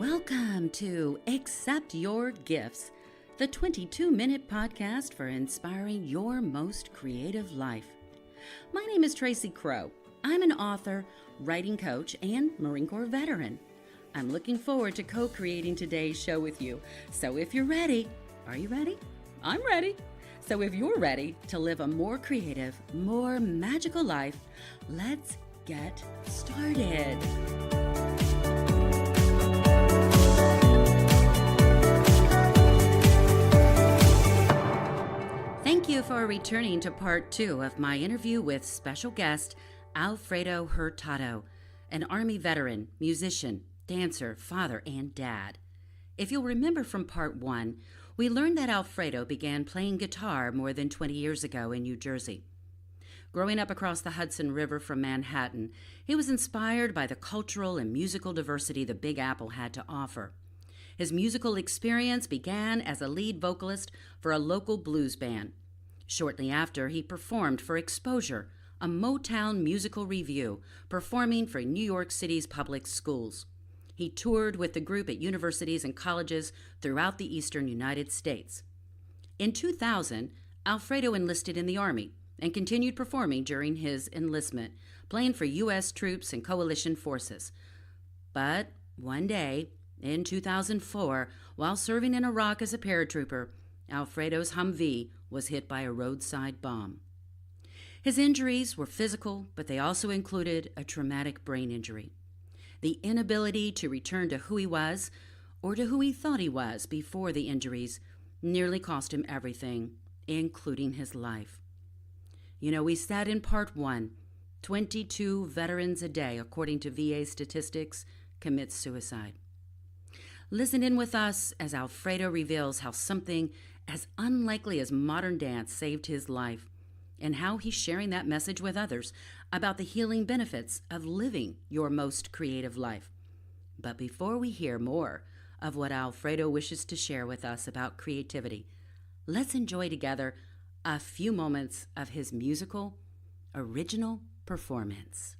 Welcome to Accept Your Gifts, the 22-minute podcast for inspiring your most creative life. My name is Tracy Crow. I'm an author, writing coach, and Marine Corps veteran. I'm looking forward to co-creating today's show with you. So if you're ready, are you ready? I'm ready. So if you're ready to live a more creative, more magical life, let's get started. Thank you for returning to part 2 of my interview with special guest Alfredo Hurtado, an Army veteran, musician, dancer, father, and dad. If you'll remember from part 1, we learned that Alfredo began playing guitar more than 20 years ago in New Jersey. Growing up across the Hudson River from Manhattan, he was inspired by the cultural and musical diversity the Big Apple had to offer. His musical experience began as a lead vocalist for a local blues band. Shortly after, he performed for Exposure, a Motown musical revue, performing for New York City's public schools. He toured with the group at universities and colleges throughout the eastern United States. In 2000, Alfredo enlisted in the Army and continued performing during his enlistment, playing for U.S. troops and coalition forces. But one day, in 2004, while serving in Iraq as a paratrooper, Alfredo's Humvee was hit by a roadside bomb. His injuries were physical, but they also included a traumatic brain injury. The inability to return to who he was, or to who he thought he was before the injuries, nearly cost him everything, including his life. You know, we said in part 1, 22 veterans a day, according to VA statistics, commit suicide. Listen in with us as Alfredo reveals how something as unlikely as modern dance saved his life, and how he's sharing that message with others about the healing benefits of living your most creative life. But before we hear more of what Alfredo wishes to share with us about creativity, let's enjoy together a few moments of his musical, original performance.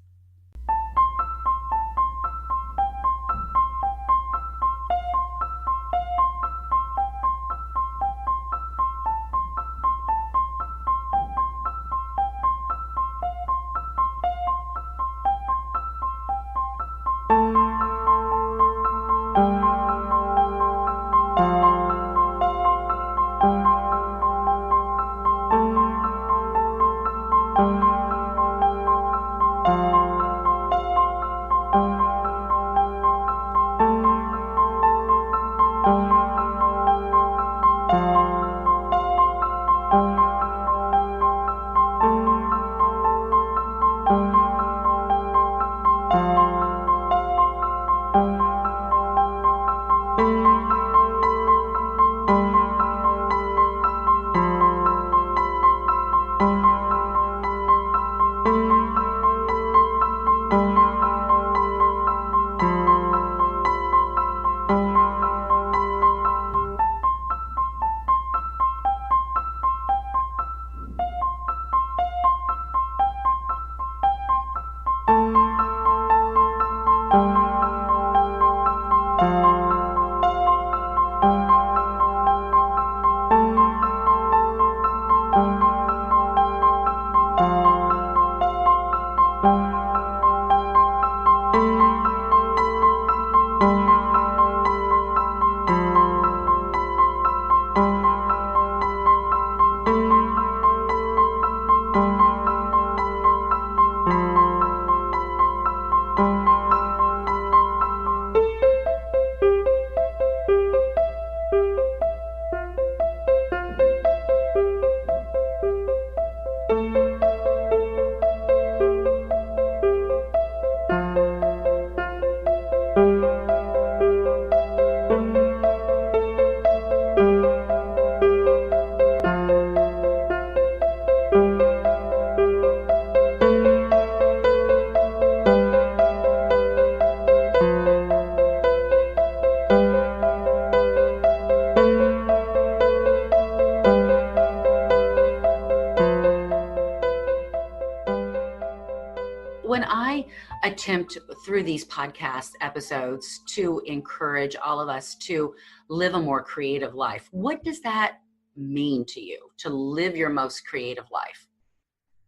attempt through these podcast episodes to encourage all of us to live a more creative life. What does that mean to you, to live your most creative life?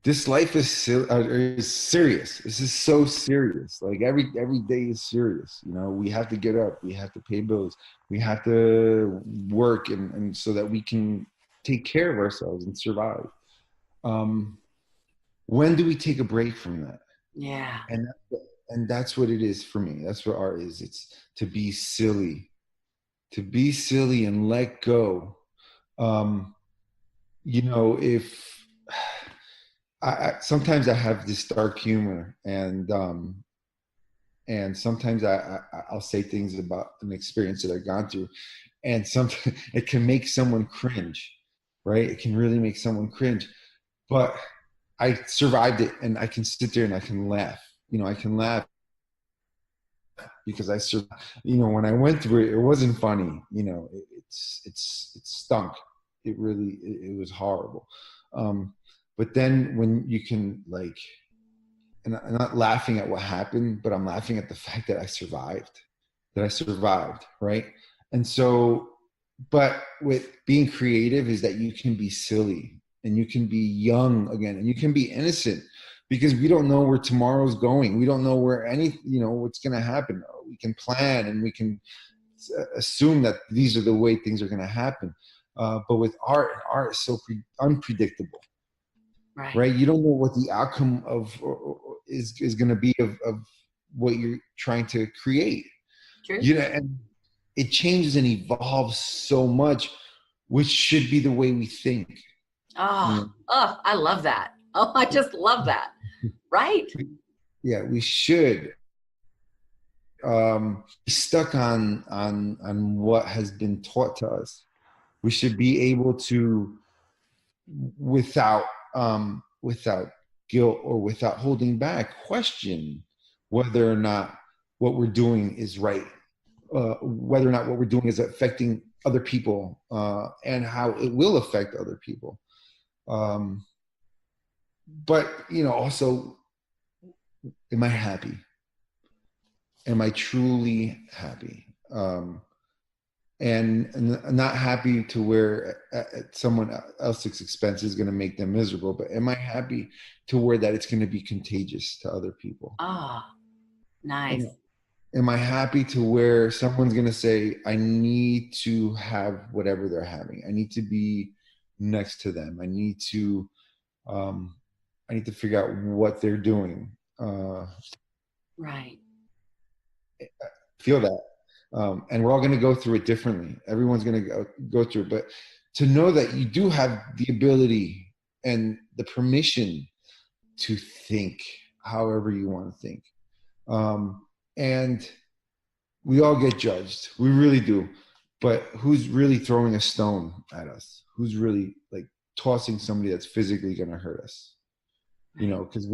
This life is serious. This is so serious. Like every day is serious. You know, we have to get up. We have to pay bills. We have to work, and so that we can take care of ourselves and survive. When do we take a break from that? Yeah. And that's what it is for me. That's what art is. It's to be silly and let go. You know, if sometimes I have this dark humor, and sometimes I'll say things about an experience that I've gone through, and sometimes it can make someone cringe, right? It can really make someone cringe, but I survived it, and I can sit there and I can laugh. You know, I can laugh because I survived. You know, when I went through it, it wasn't funny. You know, it stunk. It really, it was horrible. But then when you can, like, and I'm not laughing at what happened, but I'm laughing at the fact that I survived, right? And so, but with being creative is that you can be silly and you can be young again, and you can be innocent, because we don't know where tomorrow's going. We don't know where what's going to happen. We can plan and we can assume that these are the way things are going to happen. But with art is so unpredictable. Right. You don't know what the outcome of is going to be of what you're trying to create. True. You know, and it changes and evolves so much, which should be the way we think. Oh, I love that. Oh, I just love that. Right. Yeah, we should. Stuck on what has been taught to us. We should be able to, without guilt or without holding back, question whether or not what we're doing is right, whether or not what we're doing is affecting other people, and how it will affect other people. But, you know, also, am I happy? Am I truly happy? And not happy to where someone else's expense is going to make them miserable, but am I happy to where that it's going to be contagious to other people? Oh, nice. And am I happy to where someone's going to say, I need to have whatever they're having. I need to be next to them. I need to figure out what they're doing. Right. Feel that. And we're all going to go through it differently. Everyone's going to go through it. But to know that you do have the ability and the permission to think however you want to think. And we all get judged. We really do. But who's really throwing a stone at us? Who's really, like, tossing somebody that's physically going to hurt us? You know, because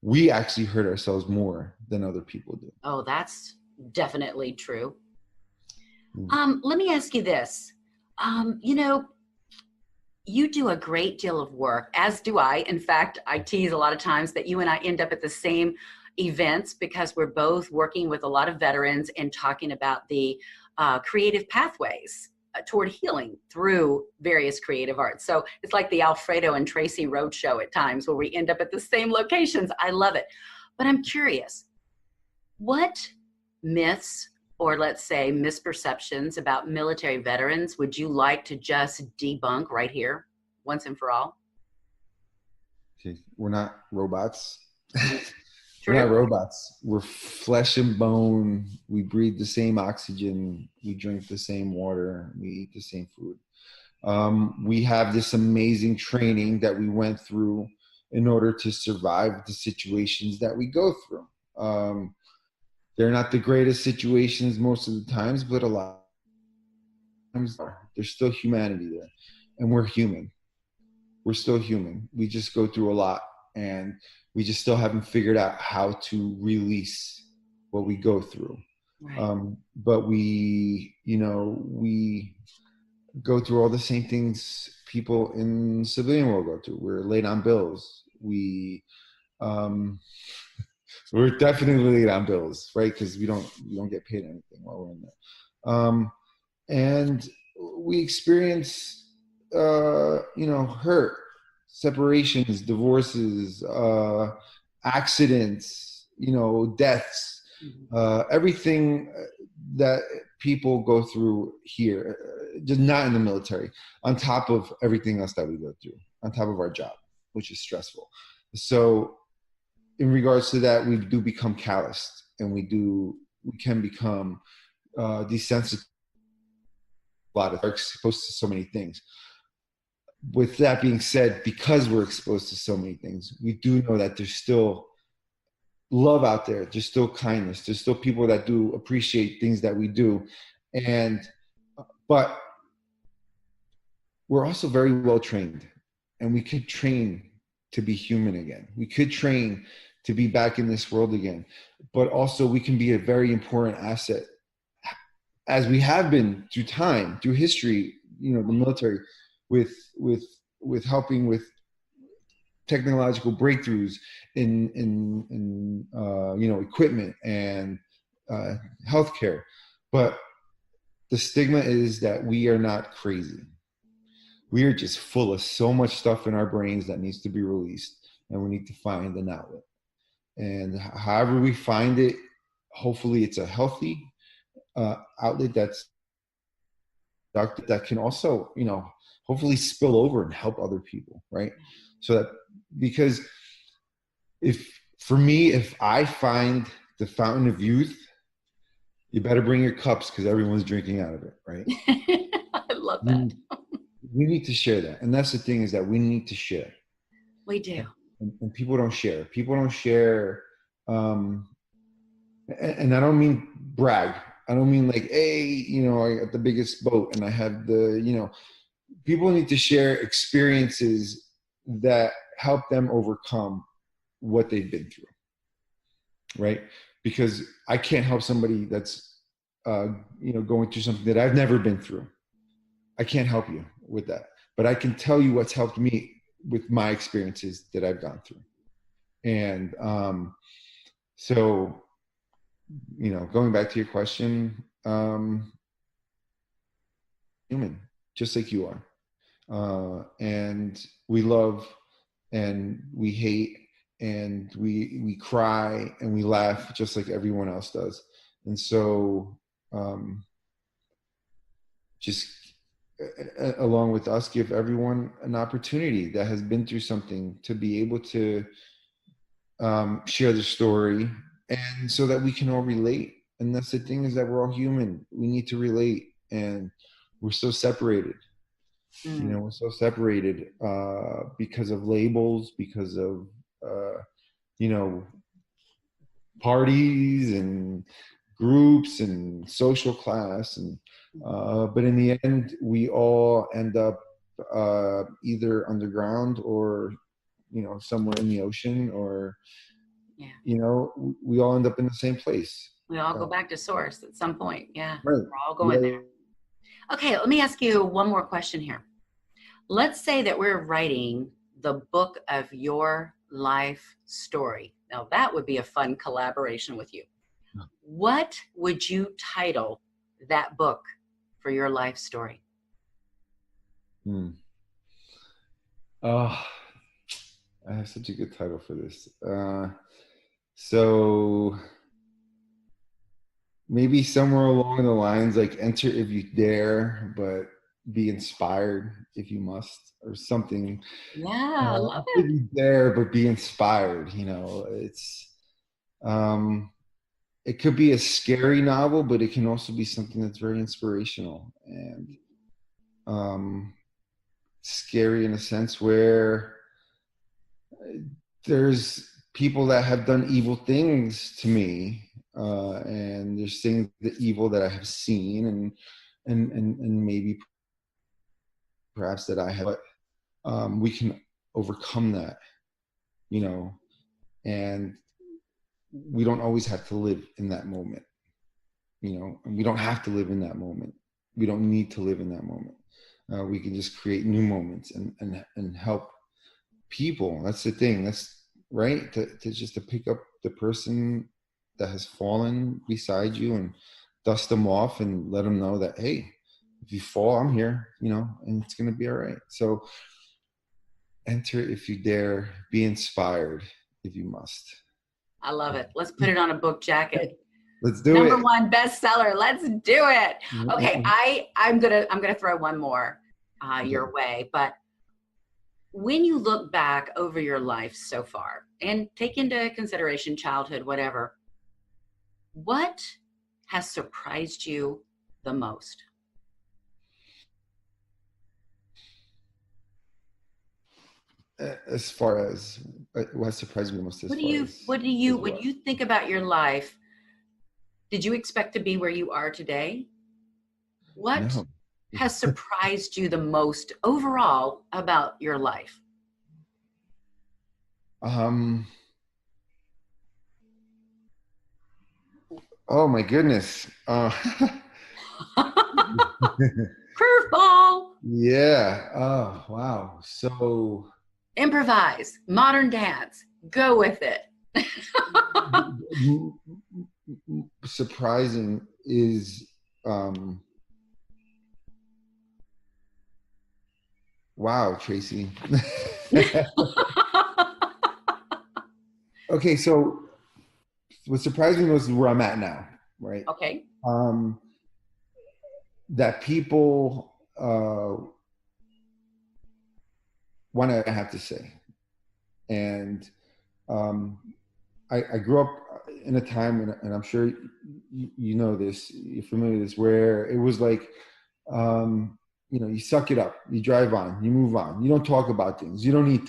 we actually hurt ourselves more than other people do. Oh, that's definitely true. Let me ask you this. You know, you do a great deal of work, as do I. In fact, I tease a lot of times that you and I end up at the same events because we're both working with a lot of veterans and talking about the creative pathways toward healing through various creative arts. So it's like the Alfredo and Tracy roadshow at times where we end up at the same locations. I love it. But I'm curious, what myths, or let's say misperceptions about military veterans, would you like to just debunk right here, once and for all? Okay. We're not robots. True. We're not robots. We're flesh and bone. We breathe the same oxygen. We drink the same water. We eat the same food. We have this amazing training that we went through in order to survive the situations that we go through. They're not the greatest situations most of the times, but a lot of times there's still humanity there. And we're human. We're still human. We just go through a lot, and we just still haven't figured out how to release what we go through. Right. But we go through all the same things people in civilian world go through. We're late on bills. We We're definitely late on bills, right? Because we don't get paid anything while we're in there. And we experience, hurt, separations, divorces, accidents, deaths, everything that people go through here, just not in the military, on top of everything else that we go through, on top of our job, which is stressful. So in regards to that, we do become calloused, and we can become desensitized. A lot of are exposed to so many things. With that being said, because we're exposed to so many things, we do know that there's still love out there. There's still kindness. There's still people that do appreciate things that we do. But we're also very well trained, and we could train to be human again. We could train to be back in this world again, but also we can be a very important asset, as we have been through time, through history, the military, with helping with technological breakthroughs in equipment and healthcare. But the stigma is that we are not crazy. We are just full of so much stuff in our brains that needs to be released, and we need to find an outlet. And however we find it, hopefully it's a healthy outlet that can also, hopefully spill over and help other people, right? So that, because if I find the fountain of youth, you better bring your cups, because everyone's drinking out of it, right? I love that. We need to share that. And that's the thing, is that we need to share. We do. And people don't share. People don't share. And I don't mean brag. I don't mean like, hey, I got the biggest boat and I have the, people need to share experiences that help them overcome what they've been through, right? Because I can't help somebody that's, going through something that I've never been through. I can't help you with that, but I can tell you what's helped me with my experiences that I've gone through. And so, going back to your question, human, just like you are. And we love and we hate and we cry and we laugh just like everyone else does. And so just along with us, give everyone an opportunity that has been through something to be able to share the story, and so that we can all relate. And that's the thing, is that we're all human. We need to relate, and we're so separated. We're so separated because of labels, because of parties and groups and social class, and but in the end, we all end up either underground or somewhere in the ocean, or we all end up in the same place. We all go back to source at some point. Yeah, right. We're all going there. Okay, let me ask you one more question here. Let's say that we're writing the book of your life story. Now, that would be a fun collaboration with you. What would you title that book for your life story? I have such a good title for this. So maybe somewhere along the lines like Enter If You Dare, but Be Inspired If You Must, or something. Yeah, I love it. Be there, but be inspired. It's it could be a scary novel, but it can also be something that's very inspirational, and scary in a sense where there's people that have done evil things to me, and there's things, the evil that I have seen, and maybe perhaps that I have, but we can overcome that, and we don't always have to live in that moment, and we don't have to live in that moment. We don't need to live in that moment. We can just create new moments and help people. That's the thing. That's right. To pick up the person that has fallen beside you and dust them off and let them know that, hey, if you fall, I'm here, and it's going to be all right. So enter if you dare, be inspired if you must. I love it. Let's put it on a book jacket. Let's do it. #1 bestseller. Let's do it. Okay, I'm gonna throw one more your way. But when you look back over your life so far and take into consideration childhood, whatever, what has surprised you the most? As far as what surprised me most, when you think about your life, did you expect to be where you are today? What has surprised you the most overall about your life? Oh my goodness. Curveball. Yeah. Oh, wow. So improvise, modern dance, go with it. Surprising is wow, Tracy. Okay, so what surprised me most is where I'm at now, right? Okay. That people want to have to say. And I grew up in a time, and I'm sure you know this, you're familiar with this, where it was like, you suck it up, you drive on, you move on, you don't talk about things, you don't need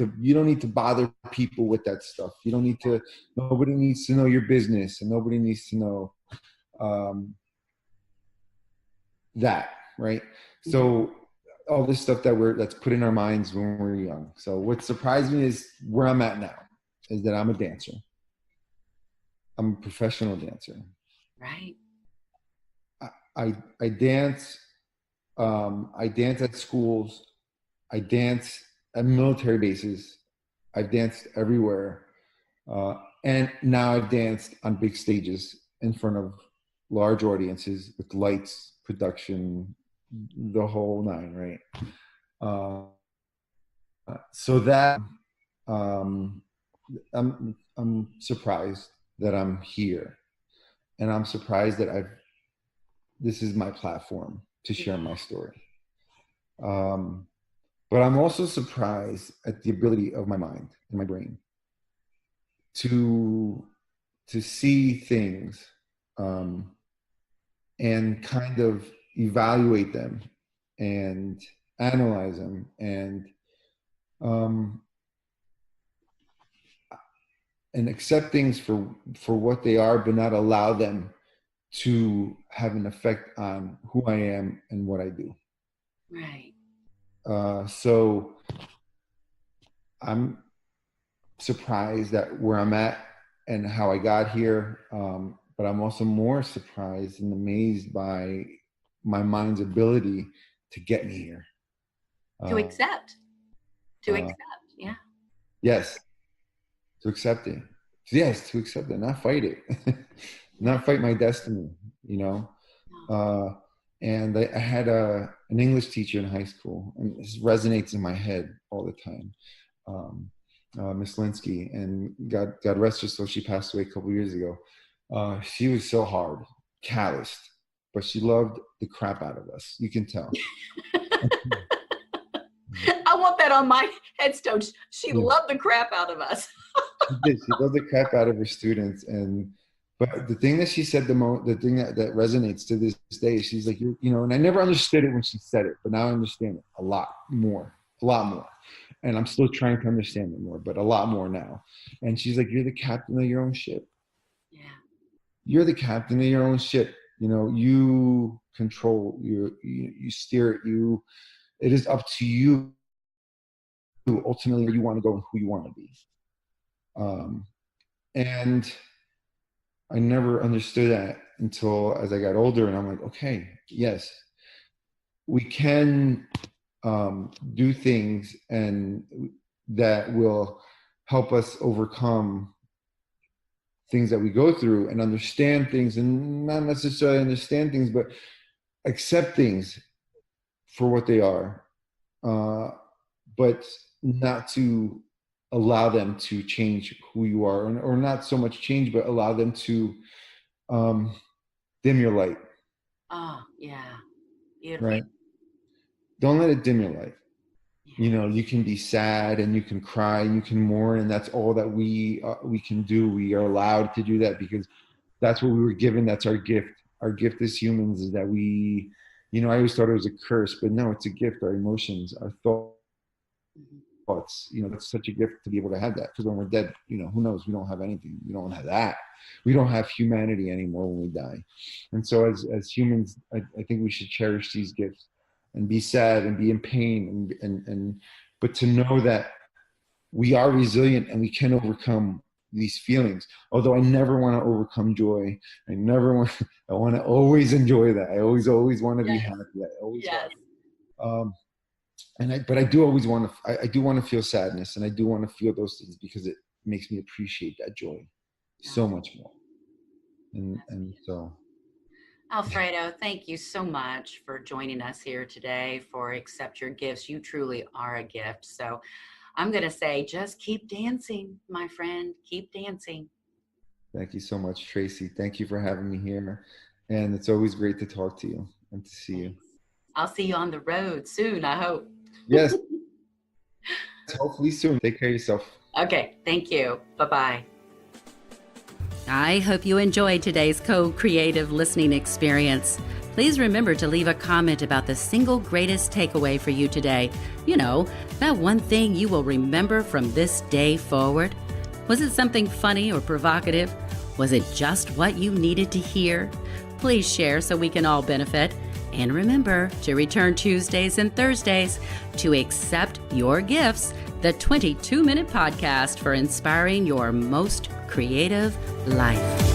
to bother people with that stuff, nobody needs to know your business, and nobody needs to know that, right? So all this stuff that's put in our minds when we're young. So what surprised me is where I'm at now, is that I'm a dancer. I'm a professional dancer. Right. I dance. I dance at schools. I dance at military bases. I've danced everywhere. And now I've danced on big stages in front of large audiences with lights, production, the whole nine, right? So that I'm surprised that I'm here, and I'm surprised that this is my platform to share my story. But I'm also surprised at the ability of my mind and my brain to see things and kind of evaluate them and analyze them and accept things for what they are, but not allow them to have an effect on who I am and what I do. Right. So I'm surprised at where I'm at and how I got here. But I'm also more surprised and amazed by my mind's ability to get me here. To accept. Yeah. Yes. To accept it. Yes, to accept it, not fight it. Not fight my destiny, No. And I had an English teacher in high school, and this resonates in my head all the time. Miss Linsky, and God rest her soul, she passed away a couple years ago. She was so hard, calloused, but she loved the crap out of us. You can tell. I want that on my headstone. She loved the crap out of us. She did. She loved the crap out of her students. But the thing that she said the thing that resonates to this day, she's like, and I never understood it when she said it, but now I understand it a lot more. And I'm still trying to understand it more, but a lot more now. And she's like, you're the captain of your own ship. Yeah. You're the captain of your own ship. You control, you steer it. It is up to you ultimately where you want to go and who you want to be. And I never understood that until as I got older, and I'm like, okay, yes, we can do things and that will help us overcome things that we go through and understand things, and not necessarily understand things, but accept things for what they are, but not to allow them to change who you are, or not so much change, but allow them to dim your light. Oh, yeah. Beautiful. Right? Don't let it dim your light. Yeah. You can be sad and you can cry and you can mourn, and that's all that we can do. We are allowed to do that because that's what we were given. That's our gift. Our gift as humans is that we, I always thought it was a curse, but no, it's a gift. Our emotions, our thoughts, it's such a gift to be able to have that, because when we're dead, who knows? We don't have anything. We don't have that. We don't have humanity anymore when we die. And so as humans, I think we should cherish these gifts and be sad and be in pain, but to know that we are resilient and we can overcome these feelings. Although I never want to overcome joy. I want to always enjoy that. I always want to be happy. I always want. But I do always want to. I do want to feel sadness, and I do want to feel those things because it makes me appreciate that joy so much more. And so, Alfredo, thank you so much for joining us here today for Accept Your Gifts. You truly are a gift. So I'm going to say, just keep dancing, my friend. Keep dancing. Thank you so much, Tracy. Thank you for having me here. And it's always great to talk to you and to see you. I'll see you on the road soon, I hope. Yes. Hopefully soon. Take care of yourself. Okay. Thank you. Bye-bye. I hope you enjoyed today's co-creative listening experience. Please remember to leave a comment about the single greatest takeaway for you today. That one thing you will remember from this day forward. Was it something funny or provocative? Was it just what you needed to hear? Please share so we can all benefit. And remember to return Tuesdays and Thursdays to Accept Your Gifts, the 22-minute podcast for inspiring your most creative life.